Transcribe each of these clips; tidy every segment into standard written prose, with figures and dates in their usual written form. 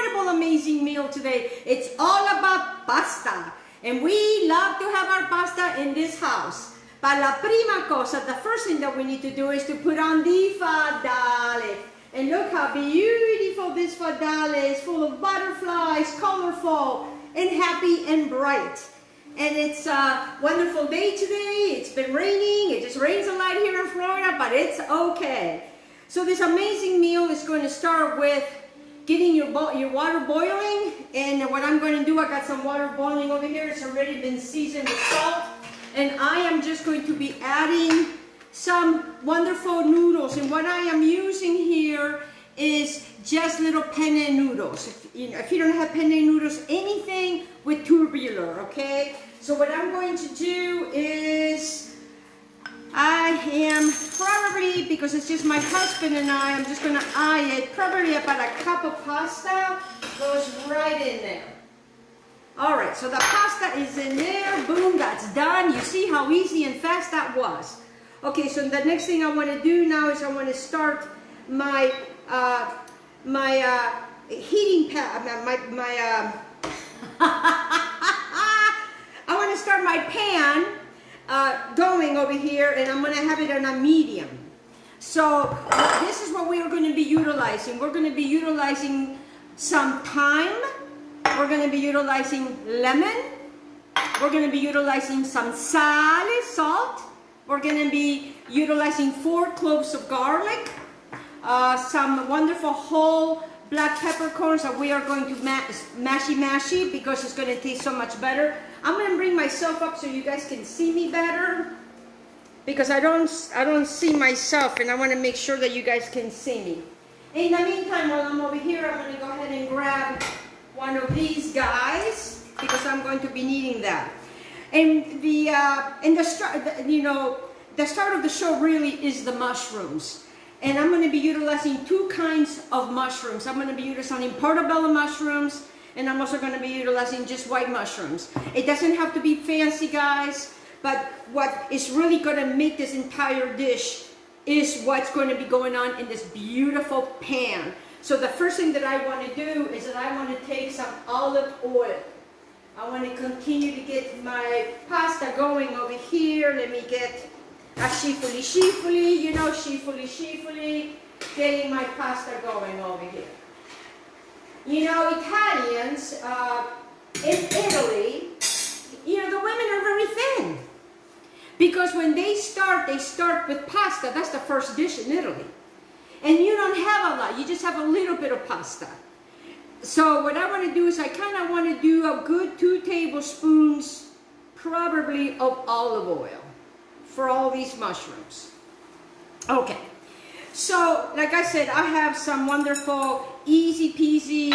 incredible, amazing meal today. It's all about pasta. And we love to have our pasta in this house. But la prima cosa, the first thing that we need to do is to put on the fadale. And look how beautiful this fadale is, full of butterflies, colorful, and happy and bright. And it's a wonderful day today. It's been raining. It just rains a lot here in Florida, but it's okay. So this amazing meal is going to start with getting your water boiling. And what I'm going to do, I got some water boiling over here. It's already been seasoned with salt. And I am just going to be adding some wonderful noodles. And what I am using here is just little penne noodles. If you don't have penne noodles, anything with tubular, okay? So what I'm going to do is, I am probably, because it's just my husband and I'm just going to eye it, probably about a cup of pasta goes right in there. All right, so the pasta is in there. Boom, that's done. You see how easy and fast that was. Okay, so the next thing I want to do now is I want to start my heating pad, I want to start my pan going over here, and I'm going to have it on a medium. So this is what we are going to be utilizing. We're going to be utilizing some thyme. We're going to be utilizing lemon. We're going to be utilizing some salt. We're going to be utilizing 4 cloves of garlic. Some wonderful whole black peppercorns that we are going to mashy because it's going to taste so much better. I'm going to bring myself up so you guys can see me better, because I don't see myself, and I want to make sure that you guys can see me. In the meantime, while I'm over here, I'm going to go ahead and grab one of these guys, because I'm going to be needing that. And the start of the show really is the mushrooms. And I'm going to be utilizing 2 kinds of mushrooms. I'm going to be utilizing portobello mushrooms, and I'm also going to be utilizing just white mushrooms. It doesn't have to be fancy, guys, but what is really going to make this entire dish is what's going to be going on in this beautiful pan. So the first thing that I want to do is that I want to take some olive oil. I want to continue to get my pasta going over here. Let me get a shifuli, you know, shifuli, getting my pasta going over here. You know, Italians in Italy, you know, the women are very thin. Because when they start with pasta. That's the first dish in Italy. And you don't have a lot, you just have a little bit of pasta. So what I want to do is I kind of want to do a good 2 tablespoons, probably, of olive oil for all these mushrooms. Okay, so like I said, I have some wonderful, easy peasy,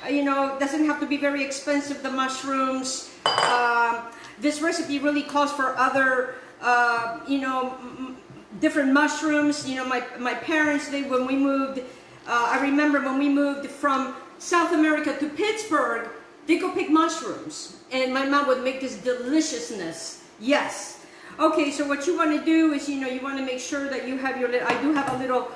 you know, doesn't have to be very expensive, the mushrooms. This recipe really calls for other, you know, different mushrooms. You know, my parents, when we moved, I remember when we moved from South America to Pittsburgh, they go pick mushrooms, and my mom would make this deliciousness. Yes. Okay, so what you want to do is, you know, you want to make sure that you have your, I do have a little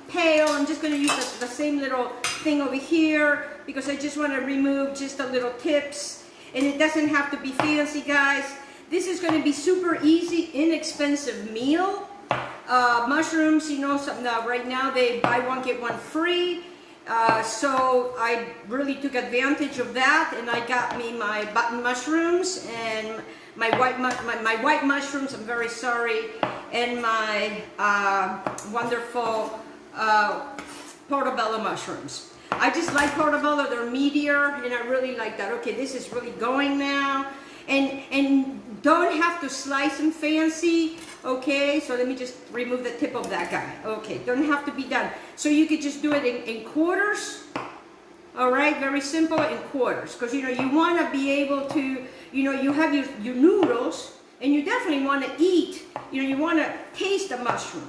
pail. I'm just going to use the same little thing over here, because I just want to remove just the little tips, and it doesn't have to be fancy, guys. This is going to be super easy, inexpensive meal. Mushrooms, you know, right now they buy one get one free. So I really took advantage of that, and I got me my button mushrooms and my white mushrooms, I'm very sorry, and my wonderful portobello mushrooms. I just like portobello, they're meatier, and I really like that. Okay, this is really going now. And don't have to slice them fancy, okay? So let me just remove the tip of that guy. Okay, don't have to be done. So you could just do it in quarters, all right? Very simple, in quarters. Because, you know, you want to be able to, you know, you have your noodles, and you definitely want to eat, you know, you want to taste the mushroom.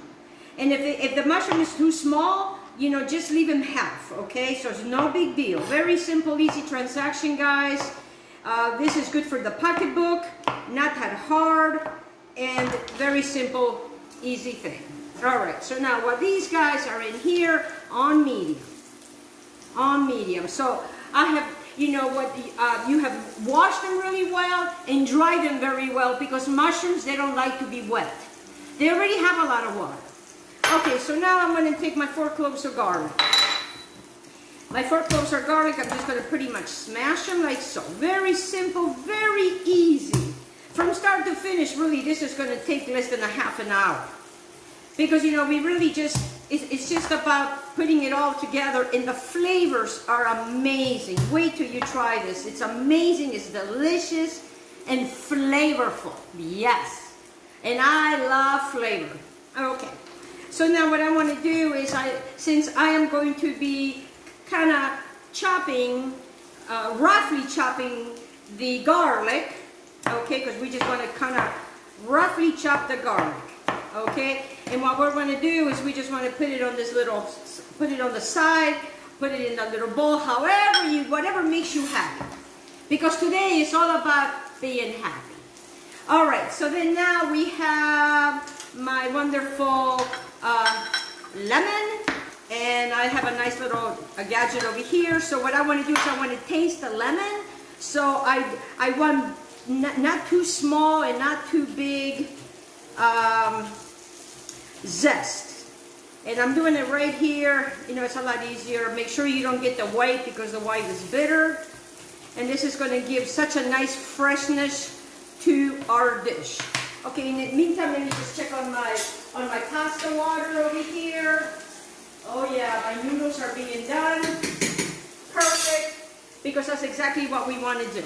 And if the mushroom is too small, you know, just leave them half, okay? So it's no big deal. Very simple, easy transaction, guys. This is good for the pocketbook, not that hard, and very simple, easy thing. All right, so now while these guys are in here on medium, on medium. So I have, you know what, you have washed them really well and dried them very well, because mushrooms, they don't like to be wet. They already have a lot of water. Okay, so now I'm going to take my 4 cloves of garlic. My 4 cloves of garlic, I'm just going to pretty much smash them like so. Very simple, very easy. From start to finish, really, this is going to take less than a half an hour. Because, you know, we really just, it's just about putting it all together, and the flavors are amazing. Wait till you try this. It's amazing, it's delicious, and flavorful. Yes. And I love flavor. Okay. So now what I want to do is, since I am going to be kind of chopping, roughly chopping the garlic, okay, because we just want to kind of roughly chop the garlic, okay? And what we're going to do is we just want to put it on this little, put it on the side, put it in a little bowl, however you, whatever makes you happy. Because today is all about being happy. All right, so then now we have my wonderful lemon, and I have a nice little gadget over here. So what I want to do is I want to taste the lemon. So I want not too small and not too big zest. And I'm doing it right here. You know, it's a lot easier. Make sure you don't get the white, because the white is bitter. And this is going to give such a nice freshness to our dish. Okay, in the meantime, let me just check on my pasta water over here. Oh yeah, my noodles are being done. Perfect, because that's exactly what we want to do.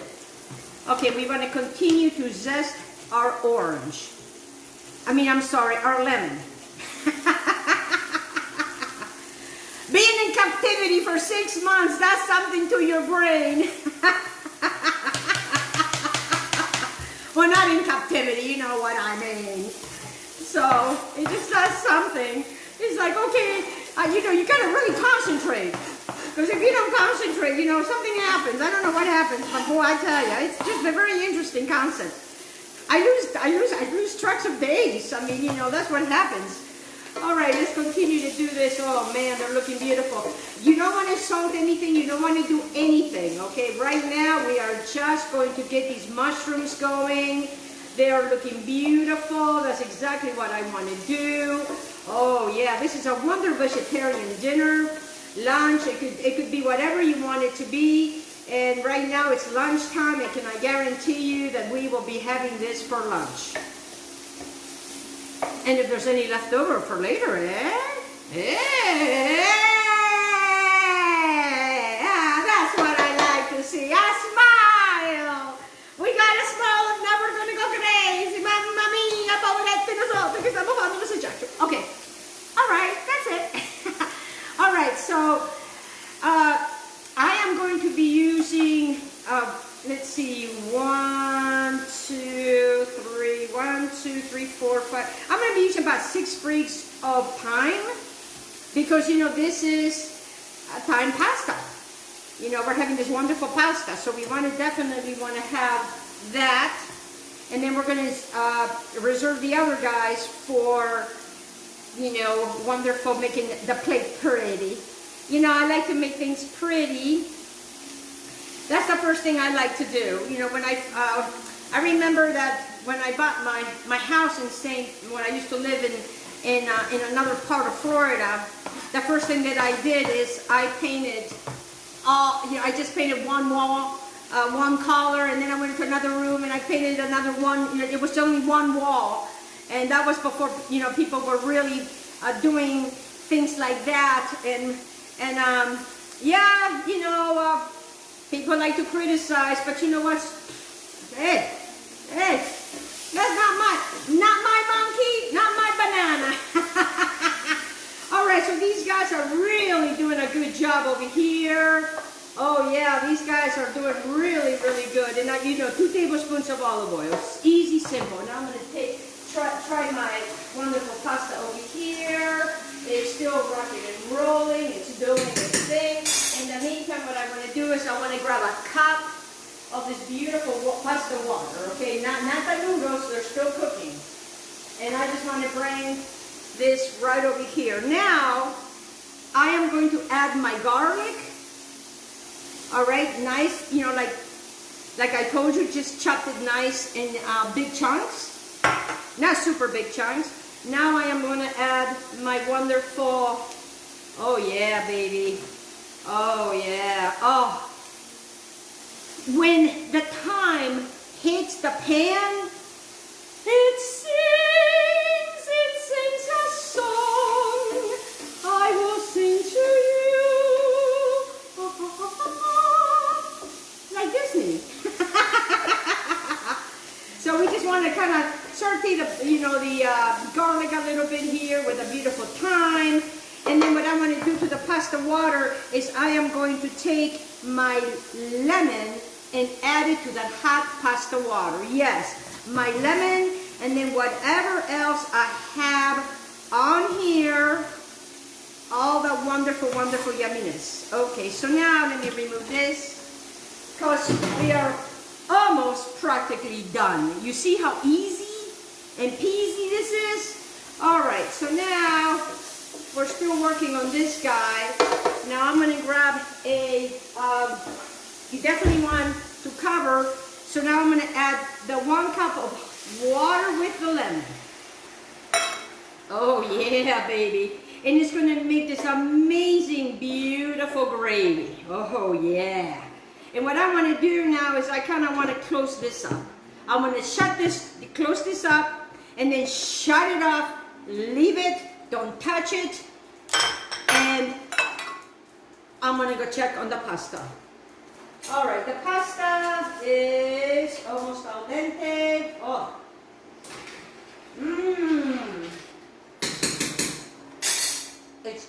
Okay, we want to continue to zest our orange. Our lemon. Being in captivity for 6 months, that's something to your brain. Well, not in captivity, you know what I mean. So, it just does something. It's like, okay, you know, you gotta really concentrate. Because if you don't concentrate, you know, something happens. I don't know what happens, but boy, I tell you, it's just a very interesting concept. I lose tracks of days. I mean, you know, that's what happens. All right, let's continue to do this. Oh man, they're looking beautiful. You don't want to salt anything. You don't want to do anything, okay? Right now, we are just going to get these mushrooms going. They are looking beautiful. That's exactly what I want to do. Oh yeah, this is a wonderful vegetarian dinner, lunch. It could be whatever you want it to be. And right now it's lunchtime, and can I guarantee you that we will be having this for lunch. And if there's any left over for later, that's what I like to see. A smile. We got a smile, and now we're going to go crazy. Mamma mia, poveretti nosotros che stiamo fando questo giaccio. Okay. All right, that's it. All right, so I am going to be using, let's see, 1, 2, 3, 4, 5. I'm going to be using about 6 sprigs of thyme, because, you know, this is thyme pasta. You know, we're having this wonderful pasta, so we definitely want to have that. And then we're going to reserve the other guys for, you know, wonderful, making the plate pretty. You know, I like to make things pretty. That's the first thing I like to do. You know, when I remember that when I bought my house when I used to live in another part of Florida, the first thing that I did is I painted I just painted one wall, one color, and then I went into another room and I painted another one. You know, it was only one wall, and that was before, you know, people were really doing things like that. And yeah, you know, people like to criticize, but you know what? Hey, that's not my monkey, not my banana. All right, so these guys are really doing a good job over here. Oh yeah, these guys are doing really, really good. And now, you know, 2 tablespoons of olive oil. It's easy, simple. Now I'm going to try my wonderful pasta over here. It's still rocking and rolling. It's doing its thing. In the meantime, what I want to do is I want to grab a cup of this beautiful pasta water. Okay, not the noodles. They're still cooking. And I just want to bring this right over here. Now, I am going to add my garlic All right, nice, you know, like I told you, just chopped it nice in big chunks, not super big chunks. Now I am going to add my wonderful, oh yeah, baby, oh yeah, oh. When the thyme hits the pan, it sings a song, I will sing to you, like Disney. So we just want to kind of saute the, you know, the garlic a little bit here with a beautiful thyme. And then what I want to do to the pasta water is I am going to take my lemon and add it to that hot pasta water. Yes, my lemon, and then whatever else I have on here, all the wonderful, wonderful yumminess. Okay, so now let me remove this, because we are almost practically done. You see how easy and peasy this is? All right, so now we're still working on this guy. Now I'm going to grab a, you definitely want to cover, so now I'm going to add the 1 cup of water with the lemon. Oh yeah, baby. And it's going to make this amazing, beautiful gravy. Oh yeah. And what I want to do now is I kind of want to close this up. I'm going to close this up, and then shut it off, leave it, don't touch it, and I'm going to go check on the pasta. All right, the pasta is almost al dente. Oh. It's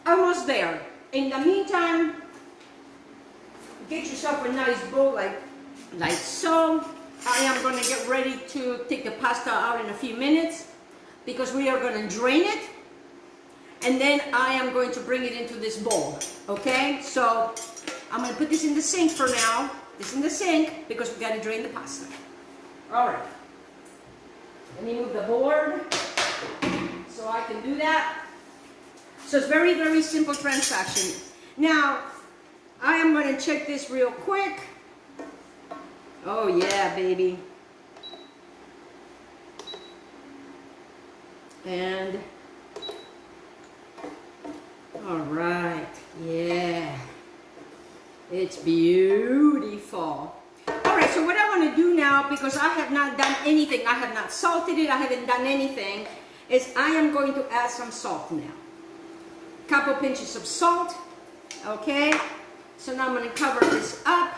almost there. In the meantime, get yourself a nice bowl like so. I am going to get ready to take the pasta out in a few minutes because we are going to drain it, and then I am going to bring it into this bowl. Okay, so I'm going to put this in the sink for now. This in the sink because we got to drain the pasta. All right. Let me move the board so I can do that. So it's very, very simple transaction. Now, I am going to check this real quick. Oh yeah, baby. And, all right, yeah. It's beautiful. All right, so what I want to do now, because I have not done anything, I have not salted it, I haven't done anything, is I am going to add some salt now. Couple pinches of salt, okay? So now I'm going to cover this up.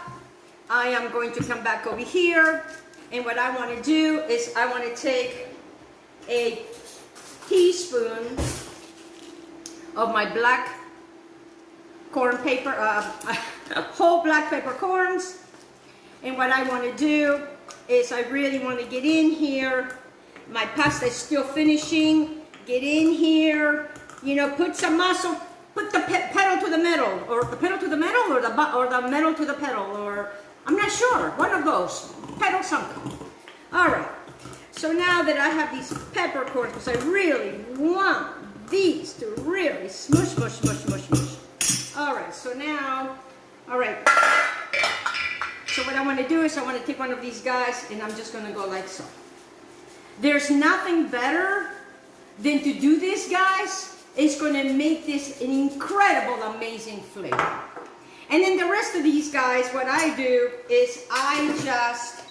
I am going to come back over here, and what I want to do is I want to take a teaspoon of my black corn paper, whole black peppercorns, and what I want to do is I really want to get in here. My pasta is still finishing. Get in here, you know, put some muscle, put the pedal to the metal, or the pedal to the metal, or the metal to the pedal, or I'm not sure, one of those, pedal something. All right, so now that I have these peppercorns, because I really want these to really smush, smush, smush, smush, smush. All right, so now, all right, so what I want to do is I want to take one of these guys, and I'm just going to go like so. There's nothing better than to do this, guys. It's going to make this an incredible, amazing flavor. And then the rest of these guys, what I do is I just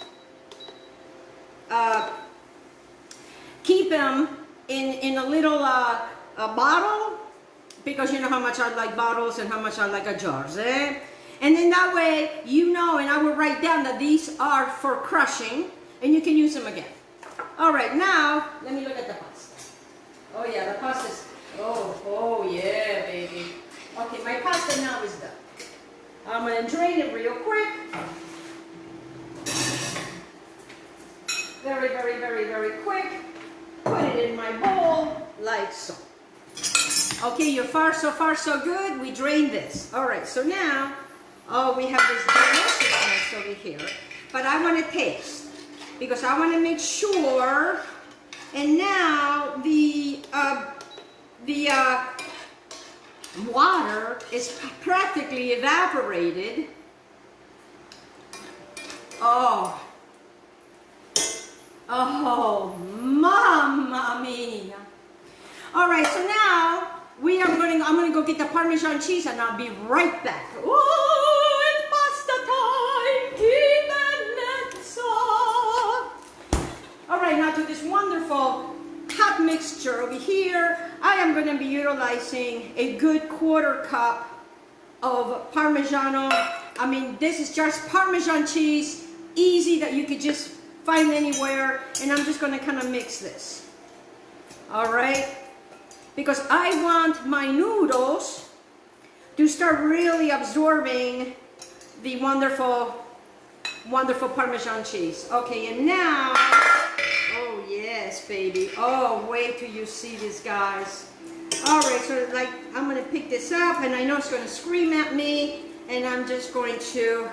keep them in a little a bottle, because you know how much I like bottles and how much I like jars, eh? And then that way, you know, and I will write down that these are for crushing, and you can use them again. All right, now, let me look at the pasta. Oh yeah, the pasta's, oh yeah, baby. Okay, my pasta now is done. I'm going to drain it real quick. Very, very, very, very quick. Put it in my bowl like so. Okay, so far so good. We drained this. All right, so now, oh, we have this deliciousness over here. But I want to taste, because I want to make sure. And now the water is practically evaporated. Oh. Oh, mamma mia. All right, so now I'm going to go get the Parmesan cheese and I'll be right back. Oh, it's pasta time. All right, now to this wonderful hot mixture over here, I am going to be utilizing a good 1/4 cup of Parmigiano. I mean, this is just Parmesan cheese, easy that you could just find anywhere, and I'm just going to kind of mix this. All right, because I want my noodles to start really absorbing the wonderful Parmesan cheese. Okay, and now, oh yes, baby. Oh, wait till you see this, guys. All right, so like I'm going to pick this up, and I know it's going to scream at me, and I'm just going to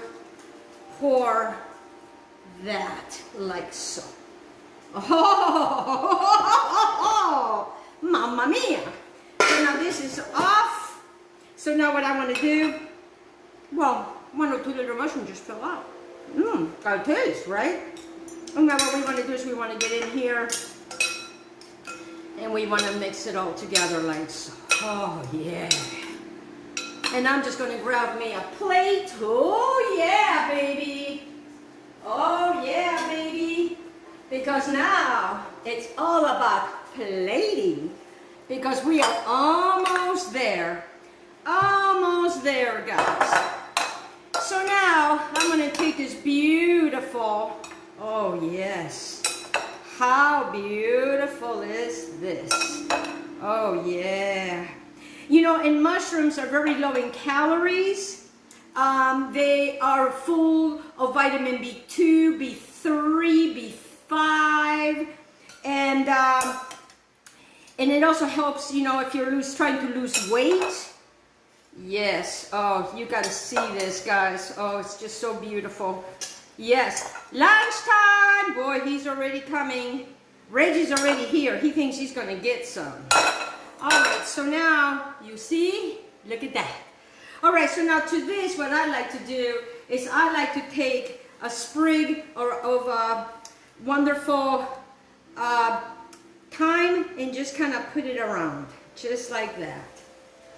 pour that like so. Oh, mamma mia. So now this is off. So now what I want to do, well, 1 or 2 little mushrooms just fell out. Got a taste, right? And now what we want to do is we want to get in here and we want to mix it all together like so. Oh yeah. And I'm just going to grab me a plate. Oh yeah, baby. Oh yeah, baby. Because now it's all about plating. Because we are almost there. Almost there, guys. So now I'm going to take this beautiful, oh yes. How beautiful is this? Oh yeah. You know, and mushrooms are very low in calories. They are full of vitamin B2, B3, B5, and it also helps, you know, if you're trying to lose weight. Yes. Oh, you got to see this, guys. Oh, it's just so beautiful. Yes. Lunchtime. Boy, he's already coming. Reggie's already here. He thinks he's going to get some. All right, so now, you see? Look at that. All right, so now to this, what I like to do is I like to take a sprig of wonderful thyme and just kind of put it around, just like that.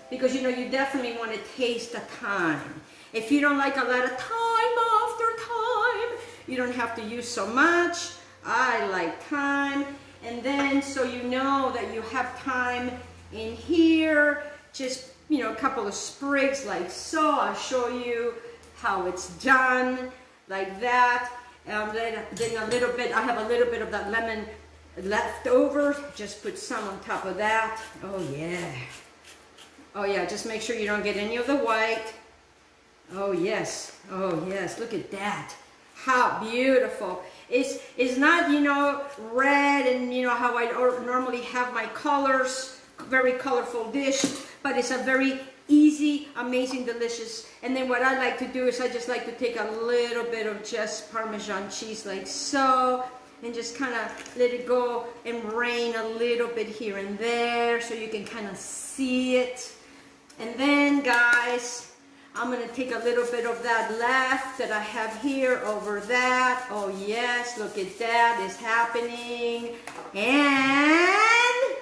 Because, you know, you definitely want to taste the thyme. If you don't like a lot of thyme after thyme, you don't have to use so much. I like thyme. And then, so you know that you have thyme in here, just, you know, a couple of sprigs like so. I'll show you how it's done, like that. Then a little bit, I have a little bit of that lemon left over. Just put some on top of that. Oh yeah. Oh yeah, just make sure you don't get any of the white. Oh yes, look at that. How beautiful. It's not, you know, red and, you know, how I normally have my colors, very colorful dish, but it's a very easy, amazing, delicious. And then what I like to do is I just like to take a little bit of just Parmesan cheese like so, and just kind of let it go and rain a little bit here and there so you can kind of see it. And then, guys, I'm going to take a little bit of that left that I have here over that. Oh yes, look at that, it's happening. And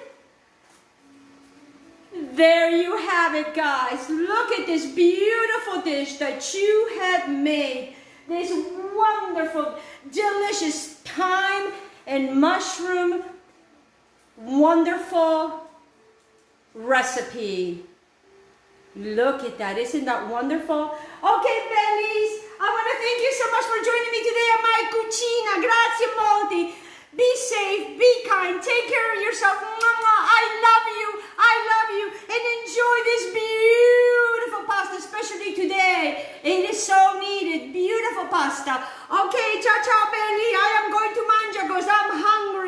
there you have it, guys. Look at this beautiful dish that you have made. This wonderful, delicious thyme and mushroom wonderful recipe. Look at that. Isn't that wonderful? Okay, bellies, I want to thank you so much for joining me today at my cucina. Grazie molti. Be safe, be kind, take care of yourself. I love you, and enjoy this beautiful pasta, especially today. It is so needed. Beautiful pasta. Okay, ciao ciao belly. I am going to mangia because I'm hungry.